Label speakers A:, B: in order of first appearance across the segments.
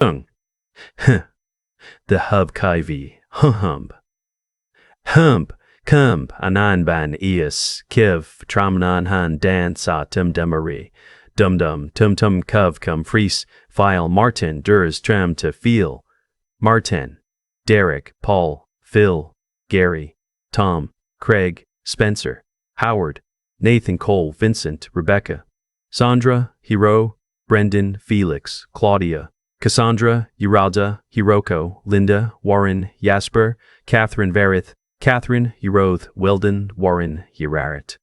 A: Ung. Huh. The hub kivi. Hump. Hump. Kump. Anan ban ias. Kiv. Tramnan han dan sa tum demari. Dum dum. Tum tum cov cum fries. File Martin durs tram to feel. Martin. Derek. Paul. Phil. Gary. Tom. Craig. Spencer. Howard. Nathan, Cole, Vincent, Rebecca. Sandra. Hiro. Brendan. Felix. Claudia. Cassandra. Uralda. Hiroko. Linda. Warren. Jasper. Catherine Verith. Catherine. Yeroth. Weldon. Warren. Yerarit.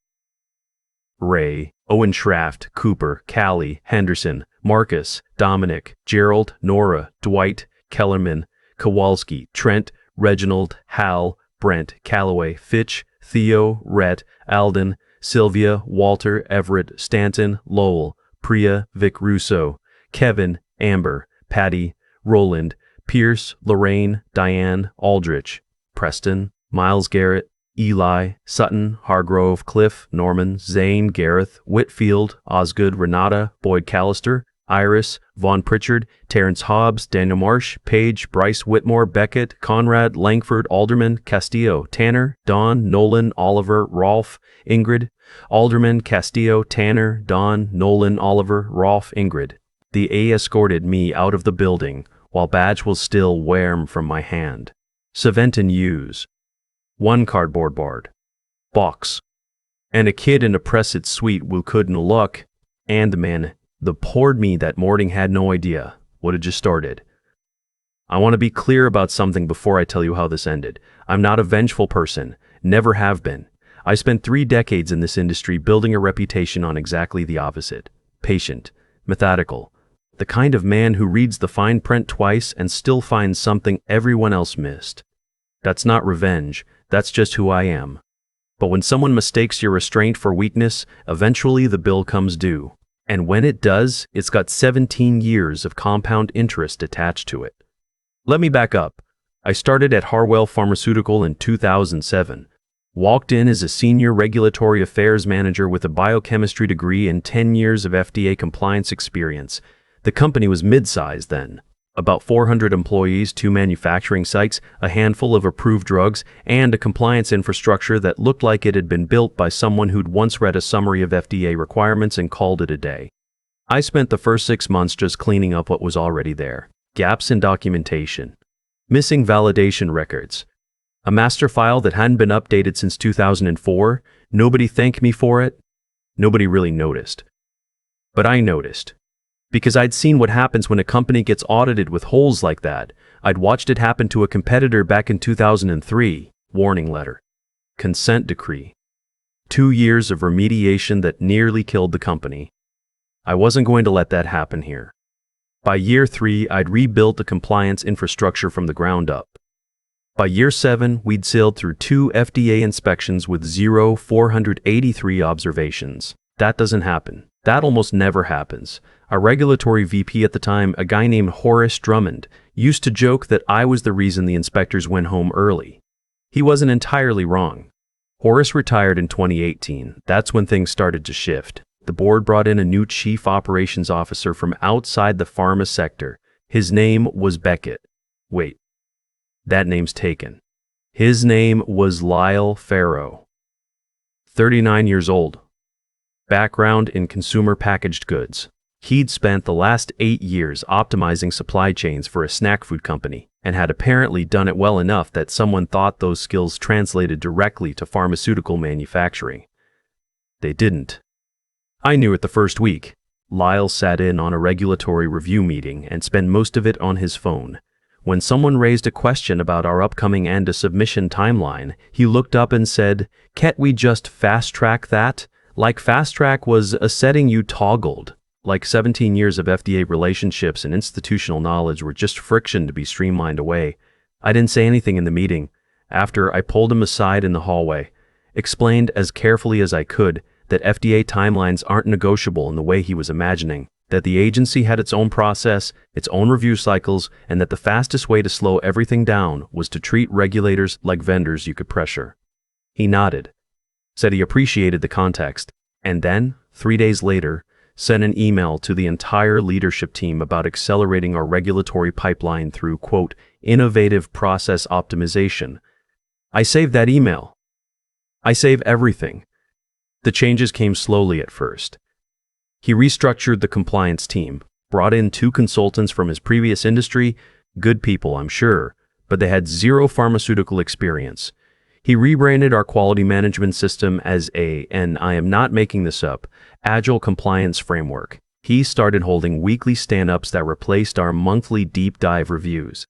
A: Ray. Owen Schraft. Cooper. Callie. Henderson. Marcus. Dominic. Gerald. Nora. Dwight. Kellerman. Kowalski. Trent. Reginald. Hal. Brent. Calloway. Fitch. Theo. Rhett. Alden. Sylvia. Walter. Everett. Stanton. Lowell. Priya. Vic Russo. Kevin. Amber. Patty. Roland. Pierce. Lorraine. Diane. Aldrich. Preston. Miles Garrett. Eli. Sutton. Hargrove. Cliff. Norman. Zane. Gareth. Whitfield. Osgood. Renata. Boyd Callister. Iris. Vaughn Pritchard. Terrence Hobbs. Daniel Marsh. Page. Bryce Whitmore. Beckett. Conrad. Langford. Alderman. Castillo. Tanner. Don. Nolan. Oliver. Rolf. Ingrid. Alderman. Castillo. Tanner. Don. Nolan. Oliver. Rolf. Ingrid. The A escorted me out of the building, while badge was still warm from my hand. Saventon use. One cardboard box. And a kid in a pressed suite who couldn't look, and the man that poured me that morning had no idea what had just started. I want to be clear about something before I tell you how this ended. I'm not a vengeful person, never have been. I spent 3 decades in this industry building a reputation on exactly the opposite. Patient, methodical, the kind of man who reads the fine print twice and still finds something everyone else missed. That's not revenge, that's just who I am. But when someone mistakes your restraint for weakness, eventually the bill comes due. And when it does, it's got 17 years of compound interest attached to it. Let me back up. I started at Harwell Pharmaceutical in 2007. Walked in as a senior regulatory affairs manager with a biochemistry degree and 10 years of FDA compliance experience. The company was mid-sized then. About 400 employees, 2 manufacturing sites, a handful of approved drugs, and a compliance infrastructure that looked like it had been built by someone who'd once read a summary of FDA requirements and called it a day. I spent the first 6 months just cleaning up what was already there. Gaps in documentation. Missing validation records. A master file that hadn't been updated since 2004. Nobody thanked me for it. Nobody really noticed. But I noticed. Because I'd seen what happens when a company gets audited with holes like that. I'd watched it happen to a competitor back in 2003. Warning letter. Consent decree. 2 years of remediation that nearly killed the company. I wasn't going to let that happen here. By year 3, I'd rebuilt the compliance infrastructure from the ground up. By year 7, we'd sailed through 2 FDA inspections with 483 observations. That doesn't happen. That almost never happens. Our regulatory VP at the time, a guy named Horace Drummond, used to joke that I was the reason the inspectors went home early. He wasn't entirely wrong. Horace retired in 2018. That's when things started to shift. The board brought in a new chief operations officer from outside the pharma sector. His name was Beckett. Wait, that name's taken. His name was Lyle Farrow. 39 years old. Background in consumer packaged goods. He'd spent the last 8 years optimizing supply chains for a snack food company and had apparently done it well enough that someone thought those skills translated directly to pharmaceutical manufacturing. They didn't. I knew it the first week. Lyle sat in on a regulatory review meeting and spent most of it on his phone. When someone raised a question about our upcoming ANDA submission timeline, he looked up and said, "Can't we just fast-track that? Like fast-track was a setting you toggled. Like 17 years of FDA relationships and institutional knowledge were just friction to be streamlined away." I didn't say anything in the meeting. After, I pulled him aside in the hallway, explained as carefully as I could that FDA timelines aren't negotiable in the way he was imagining, that the agency had its own process, its own review cycles, and that the fastest way to slow everything down was to treat regulators like vendors you could pressure. He nodded, said he appreciated the context, and then, 3 days later, sent an email to the entire leadership team about accelerating our regulatory pipeline through, quote, innovative process optimization. I saved that email. I save everything. The changes came slowly at first. He restructured the compliance team, brought in 2 consultants from his previous industry, good people, I'm sure, but they had 0 pharmaceutical experience. He rebranded our quality management system as and I am not making this up, agile compliance framework. He started holding weekly stand-ups that replaced our monthly deep dive reviews.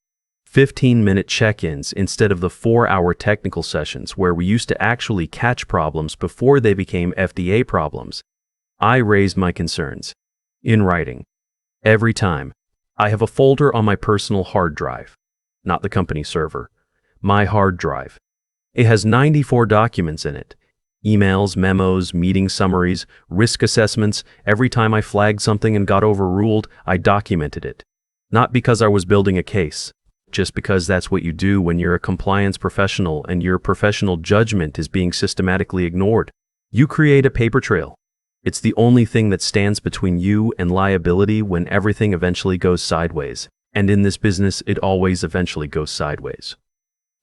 A: 15-minute check-ins instead of the 4-hour technical sessions where we used to actually catch problems before they became FDA problems. I raised my concerns. In writing. Every time. I have a folder on my personal hard drive. Not the company server. My hard drive. It has 94 documents in it. Emails, memos, meeting summaries, risk assessments. Every time I flagged something and got overruled, I documented it. Not because I was building a case, just because that's what you do when you're a compliance professional and your professional judgment is being systematically ignored. You create a paper trail. It's the only thing that stands between you and liability when everything eventually goes sideways. And in this business, it always eventually goes sideways.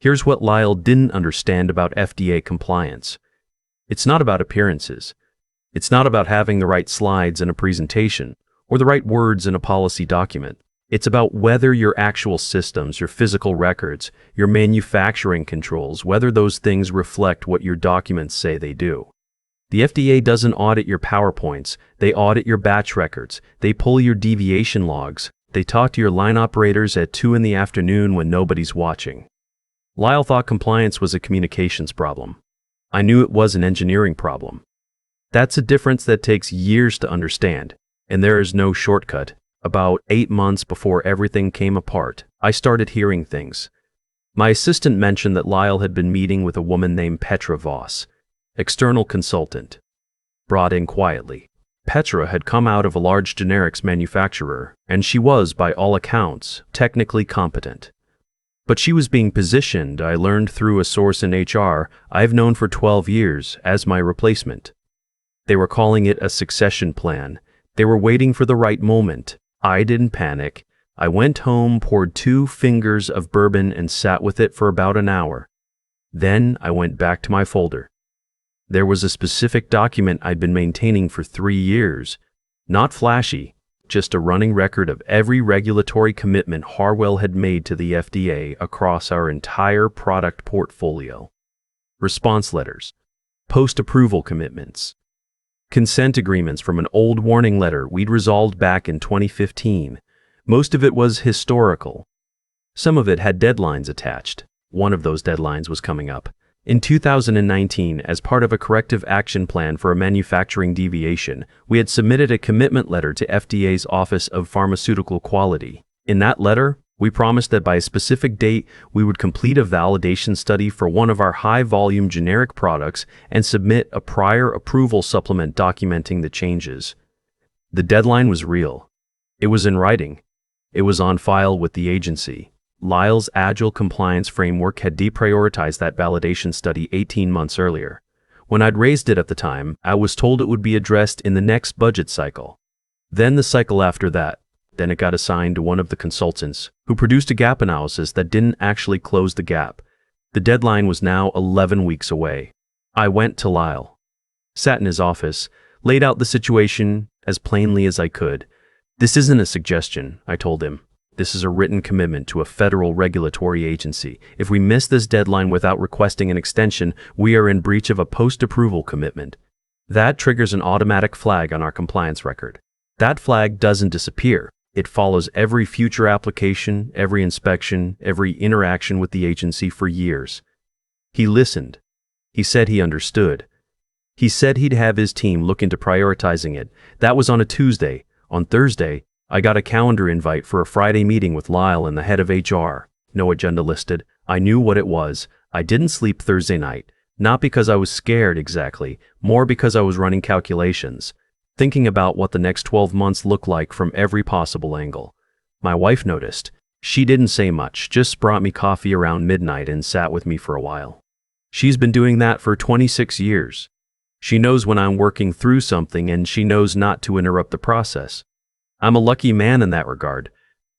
A: Here's what Lyle didn't understand about FDA compliance. It's not about appearances. It's not about having the right slides in a presentation or the right words in a policy document. It's about whether your actual systems, your physical records, your manufacturing controls, whether those things reflect what your documents say they do. The FDA doesn't audit your PowerPoints. They audit your batch records. They pull your deviation logs. They talk to your line operators at 2 in the afternoon when nobody's watching. Lyle thought compliance was a communications problem. I knew it was an engineering problem. That's a difference that takes years to understand, and there is no shortcut. About 8 months before everything came apart, I started hearing things. My assistant mentioned that Lyle had been meeting with a woman named Petra Voss, external consultant, brought in quietly. Petra had come out of a large generics manufacturer, and she was, by all accounts, technically competent. But she was being positioned, I learned through a source in HR I've known for 12 years, as my replacement. They were calling it a succession plan. They were waiting for the right moment. I didn't panic. I went home, poured 2 fingers of bourbon and sat with it for about an hour. Then I went back to my folder. There was a specific document I'd been maintaining for 3 years. Not flashy, just a running record of every regulatory commitment Harwell had made to the FDA across our entire product portfolio. Response letters, post-approval commitments, consent agreements from an old warning letter we'd resolved back in 2015. Most of it was historical. Some of it had deadlines attached. One of those deadlines was coming up. In 2019, as part of a corrective action plan for a manufacturing deviation, we had submitted a commitment letter to FDA's Office of Pharmaceutical Quality. In that letter, we promised that by a specific date, we would complete a validation study for one of our high-volume generic products and submit a prior approval supplement documenting the changes. The deadline was real. It was in writing. It was on file with the agency. Lyle's Agile compliance framework had deprioritized that validation study 18 months earlier. When I'd raised it at the time, I was told it would be addressed in the next budget cycle. Then the cycle after that. Then it got assigned to one of the consultants, who produced a gap analysis that didn't actually close the gap. The deadline was now 11 weeks away. I went to Lyle, sat in his office, laid out the situation as plainly as I could. This isn't a suggestion, I told him. This is a written commitment to a federal regulatory agency. If we miss this deadline without requesting an extension, we are in breach of a post-approval commitment. That triggers an automatic flag on our compliance record. That flag doesn't disappear. It follows every future application, every inspection, every interaction with the agency for years. He listened. He said he understood. He said he'd have his team look into prioritizing it. That was on a Tuesday. On Thursday, I got a calendar invite for a Friday meeting with Lyle and the head of HR. No agenda listed. I knew what it was. I didn't sleep Thursday night. Not because I was scared exactly, more because I was running calculations, thinking about what the next 12 months looked like from every possible angle. My wife noticed. She didn't say much, just brought me coffee around midnight and sat with me for a while. She's been doing that for 26 years. She knows when I'm working through something and she knows not to interrupt the process. I'm a lucky man in that regard.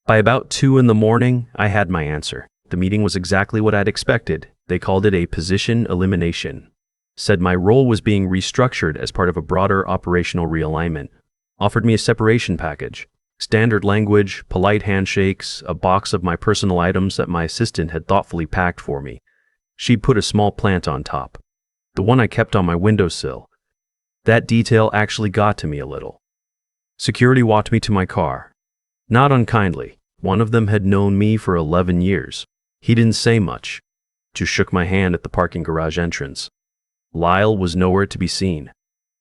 A: By about 2 in the morning, I had my answer. The meeting was exactly what I'd expected. They called it a position elimination. Said my role was being restructured as part of a broader operational realignment. Offered me a separation package. Standard language, polite handshakes, a box of my personal items that my assistant had thoughtfully packed for me. She'd put a small plant on top. The one I kept on my windowsill. That detail actually got to me a little. Security walked me to my car. Not unkindly. One of them had known me for 11 years. He didn't say much. Just shook my hand at the parking garage entrance. Lyle was nowhere to be seen.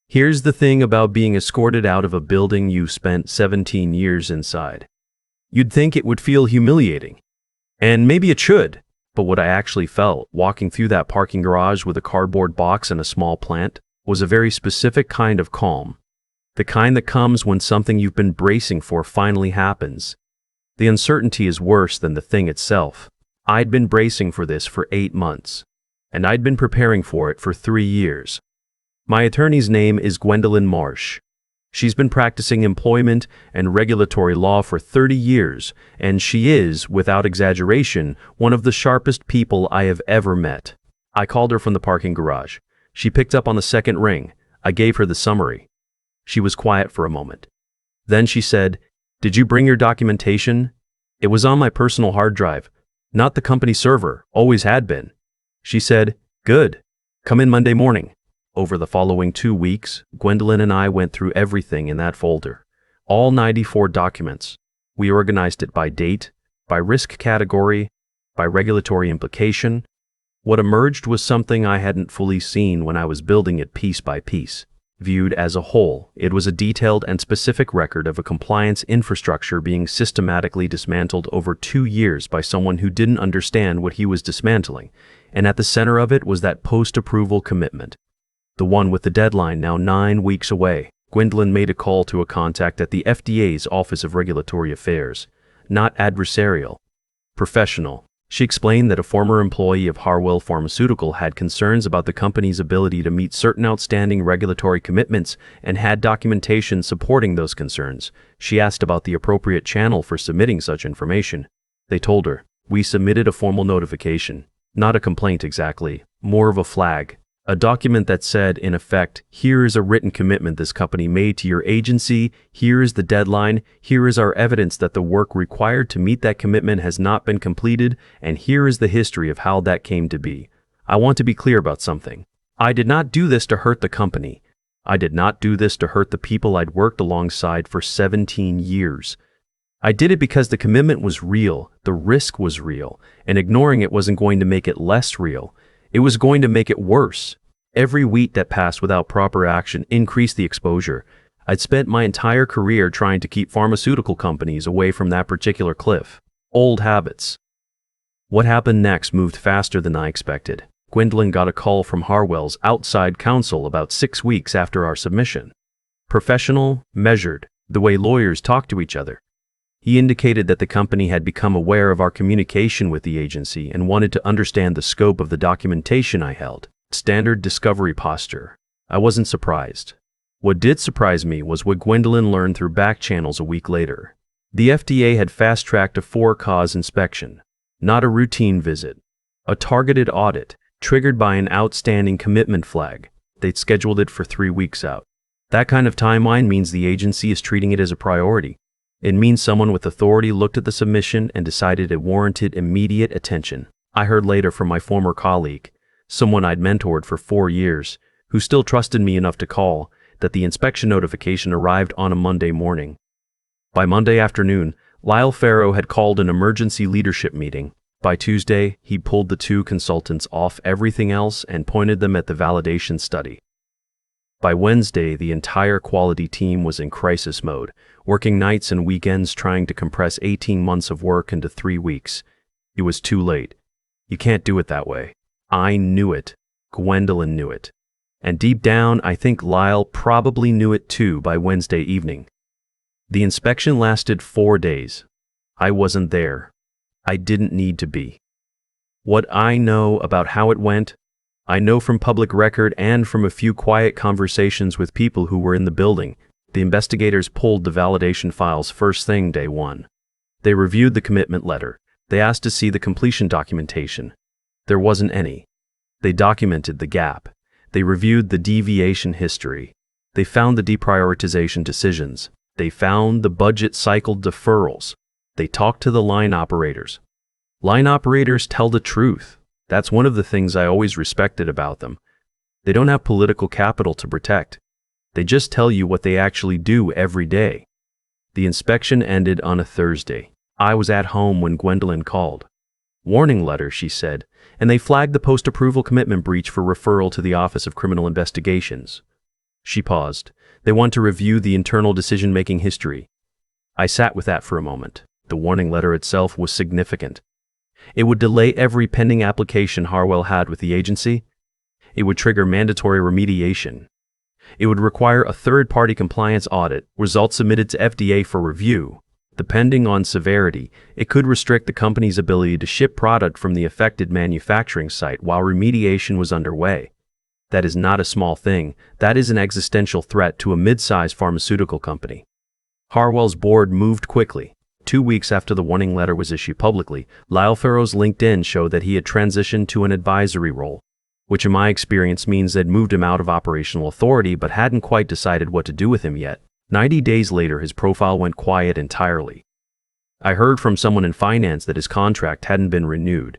A: Here's the thing about being escorted out of a building you spent 17 years inside. You'd think it would feel humiliating. And maybe it should. But what I actually felt, walking through that parking garage with a cardboard box and a small plant, was a very specific kind of calm. The kind that comes when something you've been bracing for finally happens. The uncertainty is worse than the thing itself. I'd been bracing for this for 8 months, and I'd been preparing for it for 3 years. My attorney's name is Gwendolyn Marsh. She's been practicing employment and regulatory law for 30 years, and she is, without exaggeration, one of the sharpest people I have ever met. I called her from the parking garage. She picked up on the second ring. I gave her the summary. She was quiet for a moment. Then she said, "Did you bring your documentation?" "It was on my personal hard drive, not the company server, always had been." She said, "Good. Come in Monday morning." Over the following 2 weeks, Gwendolyn and I went through everything in that folder. All 94 documents. We organized it by date, by risk category, by regulatory implication. What emerged was something I hadn't fully seen when I was building it piece by piece. Viewed as a whole, it was a detailed and specific record of a compliance infrastructure being systematically dismantled over 2 years by someone who didn't understand what he was dismantling, and at the center of it was that post-approval commitment. The one with the deadline now 9 weeks away. Gwendolyn made a call to a contact at the FDA's Office of Regulatory Affairs. Not adversarial. Professional. She explained that a former employee of Harwell Pharmaceutical had concerns about the company's ability to meet certain outstanding regulatory commitments and had documentation supporting those concerns. She asked about the appropriate channel for submitting such information. They told her, "We submitted a formal notification. Not a complaint exactly, more of a flag. A document that said, in effect, here is a written commitment this company made to your agency, here is the deadline, here is our evidence that the work required to meet that commitment has not been completed, and here is the history of how that came to be. I want to be clear about something. I did not do this to hurt the company. I did not do this to hurt the people I'd worked alongside for 17 years. I did it because the commitment was real, the risk was real, and ignoring it wasn't going to make it less real. It was going to make it worse. Every week that passed without proper action increased the exposure. I'd spent my entire career trying to keep pharmaceutical companies away from that particular cliff. Old habits. What happened next moved faster than I expected. Gwendolyn got a call from Harwell's outside counsel about 6 weeks after our submission. Professional, measured, the way lawyers talk to each other. He indicated that the company had become aware of our communication with the agency and wanted to understand the scope of the documentation I held. Standard discovery posture. I wasn't surprised. What did surprise me was what Gwendolyn learned through back channels a week later. The FDA had fast-tracked a for-cause inspection, not a routine visit. A targeted audit, triggered by an outstanding commitment flag. They'd scheduled it for 3 weeks out. That kind of timeline means the agency is treating it as a priority. It means someone with authority looked at the submission and decided it warranted immediate attention. I heard later from my former colleague, someone I'd mentored for 4 years, who still trusted me enough to call, that the inspection notification arrived on a Monday morning. By Monday afternoon, Lyle Farrow had called an emergency leadership meeting. By Tuesday, he pulled the 2 consultants off everything else and pointed them at the validation study. By Wednesday, the entire quality team was in crisis mode, working nights and weekends trying to compress 18 months of work into 3 weeks. It was too late. You can't do it that way. I knew it. Gwendolyn knew it. And deep down, I think Lyle probably knew it too by Wednesday evening. The inspection lasted 4 days. I wasn't there. I didn't need to be. What I know about how it went, I know from public record and from a few quiet conversations with people who were in the building, the investigators pulled the validation files first thing day one. They reviewed the commitment letter. They asked to see the completion documentation. There wasn't any. They documented the gap. They reviewed the deviation history. They found the deprioritization decisions. They found the budget cycle deferrals. They talked to the line operators. Line operators tell the truth. That's one of the things I always respected about them. They don't have political capital to protect. They just tell you what they actually do every day. The inspection ended on a Thursday. I was at home when Gwendolyn called. Warning letter, she said, and they flagged the post-approval commitment breach for referral to the Office of Criminal Investigations. She paused. They want to review the internal decision-making history. I sat with that for a moment. The warning letter itself was significant. It would delay every pending application Harwell had with the agency. It would trigger mandatory remediation. It would require a third-party compliance audit, results submitted to FDA for review. Depending on severity, it could restrict the company's ability to ship product from the affected manufacturing site while remediation was underway. That is not a small thing. That is an existential threat to a mid-sized pharmaceutical company. Harwell's board moved quickly. 2 weeks after the warning letter was issued publicly, Lyle Farrow's LinkedIn showed that he had transitioned to an advisory role, which in my experience means they'd moved him out of operational authority but hadn't quite decided what to do with him yet. 90 days later, his profile went quiet entirely. I heard from someone in finance that his contract hadn't been renewed.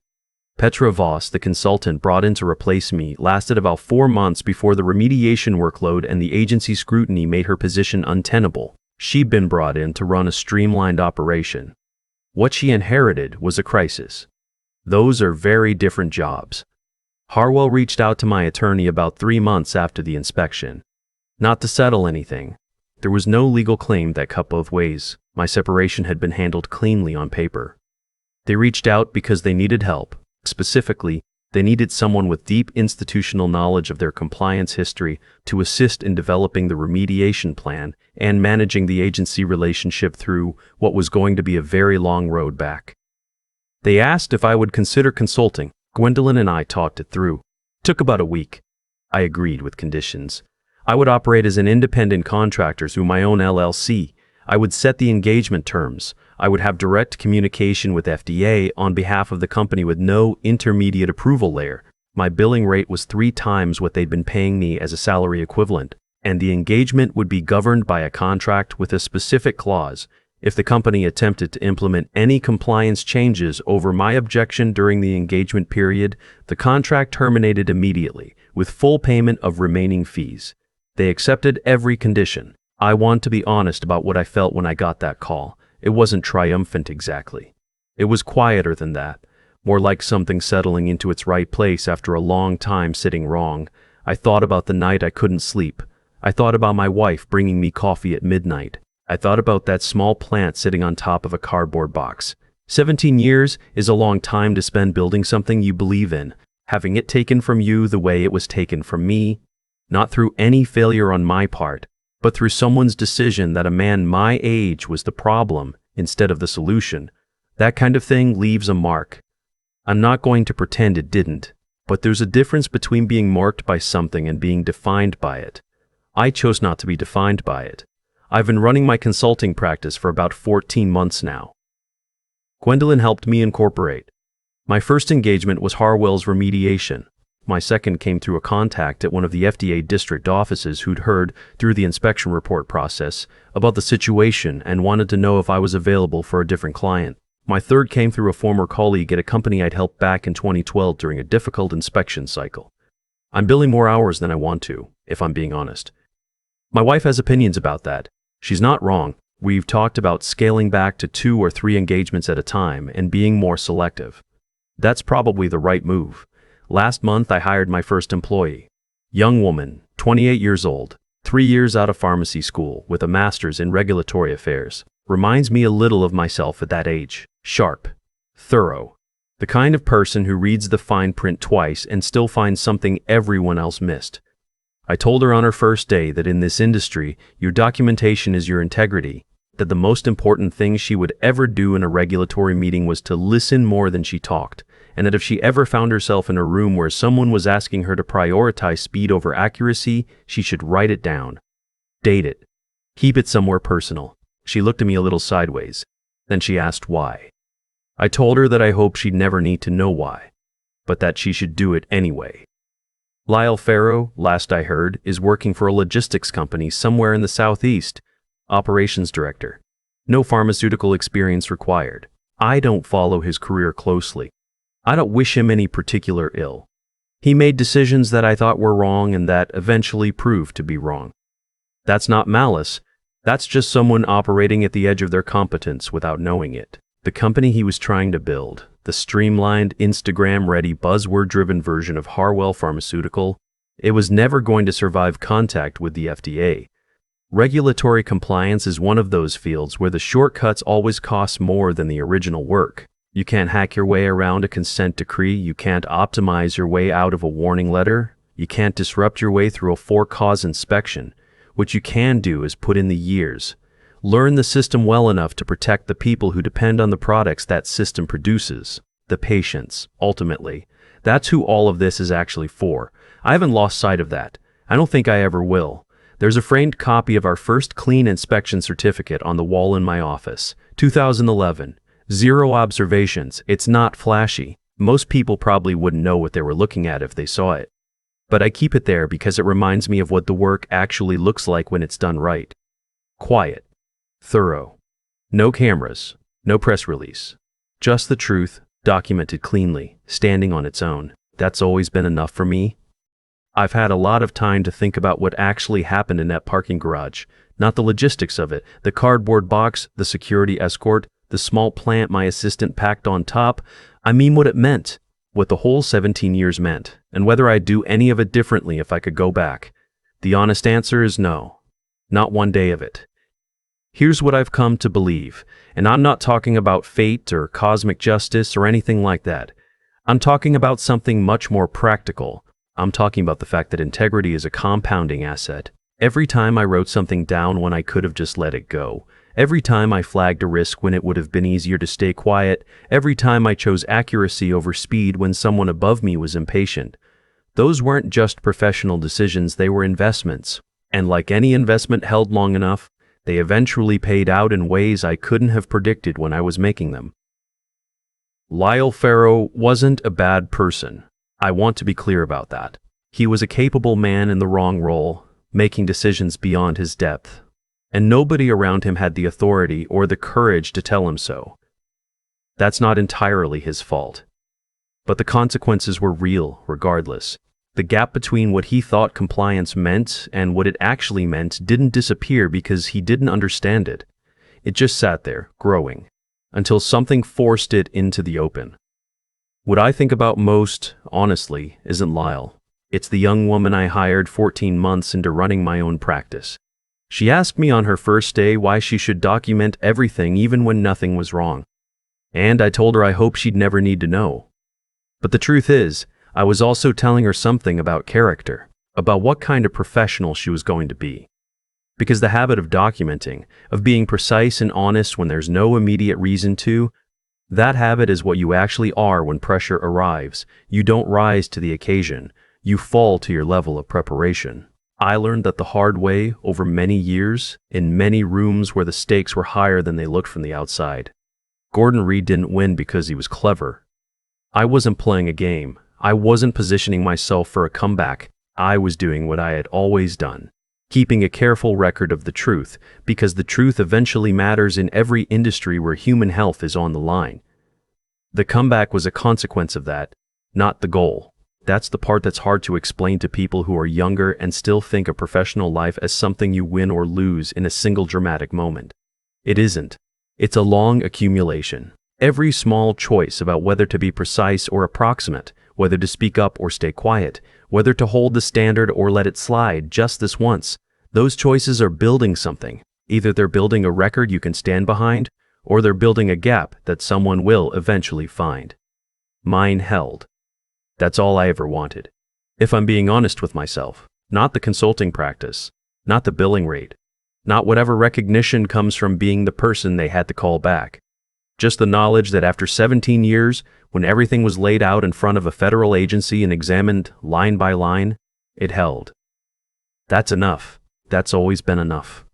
A: Petra Voss, the consultant brought in to replace me, lasted about 4 months before the remediation workload and the agency scrutiny made her position untenable. She'd been brought in to run a streamlined operation. What she inherited was a crisis. Those are very different jobs. Harwell reached out to my attorney about 3 months after the inspection. Not to settle anything. There was no legal claim that cut both ways. My separation had been handled cleanly on paper. They reached out because they needed help. Specifically, they needed someone with deep institutional knowledge of their compliance history to assist in developing the remediation plan and managing the agency relationship through what was going to be a very long road back. They asked if I would consider consulting. Gwendolyn and I talked it through. Took about a week. I agreed with conditions. I would operate as an independent contractor through my own LLC. I would set the engagement terms. I would have direct communication with FDA on behalf of the company with no intermediate approval layer. My billing rate was 3 times what they'd been paying me as a salary equivalent, and the engagement would be governed by a contract with a specific clause. If the company attempted to implement any compliance changes over my objection during the engagement period, the contract terminated immediately, with full payment of remaining fees. They accepted every condition. I want to be honest about what I felt when I got that call. It wasn't triumphant exactly. It was quieter than that, more like something settling into its right place after a long time sitting wrong. I thought about the night I couldn't sleep. I thought about my wife bringing me coffee at midnight. I thought about that small plant sitting on top of a cardboard box. 17 years is a long time to spend building something you believe in, having it taken from you the way it was taken from me. Not through any failure on my part, but through someone's decision that a man my age was the problem instead of the solution. That kind of thing leaves a mark. I'm not going to pretend it didn't, but there's a difference between being marked by something and being defined by it. I chose not to be defined by it. I've been running my consulting practice for about 14 months now. Gwendolyn helped me incorporate. My first engagement was Harwell's remediation. My second came through a contact at one of the FDA district offices who'd heard through the inspection report process about the situation and wanted to know if I was available for a different client. My third came through a former colleague at a company I'd helped back in 2012 during a difficult inspection cycle. I'm billing more hours than I want to, if I'm being honest. My wife has opinions about that. She's not wrong. We've talked about scaling back to 2 or 3 engagements at a time and being more selective. That's probably the right move. Last month, I hired my first employee. Young woman, 28 years old, 3 years out of pharmacy school with a master's in regulatory affairs. Reminds me a little of myself at that age. Sharp, thorough, the kind of person who reads the fine print twice and still finds something everyone else missed. I told her on her first day that in this industry, your documentation is your integrity. that the most important thing she would ever do in a regulatory meeting was to listen more than she talked, and that if she ever found herself in a room where someone was asking her to prioritize speed over accuracy, she should write it down. Date it. Keep it somewhere personal. She looked at me a little sideways. Then she asked why. I told her that I hoped she'd never need to know why, but that she should do it anyway. Lyle Farrow, last I heard, is working for a logistics company somewhere in the Southeast. Operations director. No pharmaceutical experience required. I don't follow his career closely. I don't wish him any particular ill. He made decisions that I thought were wrong and that eventually proved to be wrong. That's not malice. That's just someone operating at the edge of their competence without knowing it. The company he was trying to build, the streamlined, Instagram-ready, buzzword-driven version of Harwell Pharmaceutical, it was never going to survive contact with the FDA. Regulatory compliance is one of those fields where the shortcuts always cost more than the original work. You can't hack your way around a consent decree, you can't optimize your way out of a warning letter, you can't disrupt your way through a for-cause inspection. What you can do is put in the years. Learn the system well enough to protect the people who depend on the products that system produces. The patients, ultimately. That's who all of this is actually for. I haven't lost sight of that. I don't think I ever will. There's a framed copy of our first clean inspection certificate on the wall in my office. 2011. 0 observations. It's not flashy. Most people probably wouldn't know what they were looking at if they saw it. But I keep it there because it reminds me of what the work actually looks like when it's done right. Quiet. Thorough. No cameras. No press release. Just the truth, documented cleanly, standing on its own. That's always been enough for me. I've had a lot of time to think about what actually happened in that parking garage, not the logistics of it, the cardboard box, the security escort, the small plant my assistant packed on top. I mean what it meant, what the whole 17 years meant, and whether I'd do any of it differently if I could go back. The honest answer is no, not one day of it. Here's what I've come to believe, and I'm not talking about fate or cosmic justice or anything like that. I'm talking about something much more practical. I'm talking about the fact that integrity is a compounding asset. Every time I wrote something down when I could have just let it go, every time I flagged a risk when it would have been easier to stay quiet, every time I chose accuracy over speed when someone above me was impatient, those weren't just professional decisions, they were investments. And like any investment held long enough, they eventually paid out in ways I couldn't have predicted when I was making them. Lyle Farrow wasn't a bad person. I want to be clear about that. He was a capable man in the wrong role, making decisions beyond his depth, and nobody around him had the authority or the courage to tell him so. That's not entirely his fault. But the consequences were real, regardless. The gap between what he thought compliance meant and what it actually meant didn't disappear because he didn't understand it. It just sat there, growing, until something forced it into the open. What I think about most, honestly, isn't Lyle. It's the young woman I hired 14 months into running my own practice. She asked me on her first day why she should document everything even when nothing was wrong. And I told her I hoped she'd never need to know. But the truth is, I was also telling her something about character, about what kind of professional she was going to be. Because the habit of documenting, of being precise and honest when there's no immediate reason to, that habit is what you actually are when pressure arrives. You don't rise to the occasion, you fall to your level of preparation. I learned that the hard way over many years, in many rooms where the stakes were higher than they looked from the outside. Gordon Reed didn't win because he was clever. I wasn't playing a game. I wasn't positioning myself for a comeback. I was doing what I had always done, keeping a careful record of the truth, because the truth eventually matters in every industry where human health is on the line. The comeback was a consequence of that, not the goal. That's the part that's hard to explain to people who are younger and still think of professional life as something you win or lose in a single dramatic moment. It isn't. It's a long accumulation. Every small choice about whether to be precise or approximate, whether to speak up or stay quiet, whether to hold the standard or let it slide just this once, those choices are building something. Either they're building a record you can stand behind, or they're building a gap that someone will eventually find. Mine held. That's all I ever wanted. If I'm being honest with myself, not the consulting practice, not the billing rate, Not whatever recognition comes from being the person they had to call back. Just the knowledge that after 17 years, when everything was laid out in front of a federal agency and examined line by line, it held. That's enough. That's always been enough.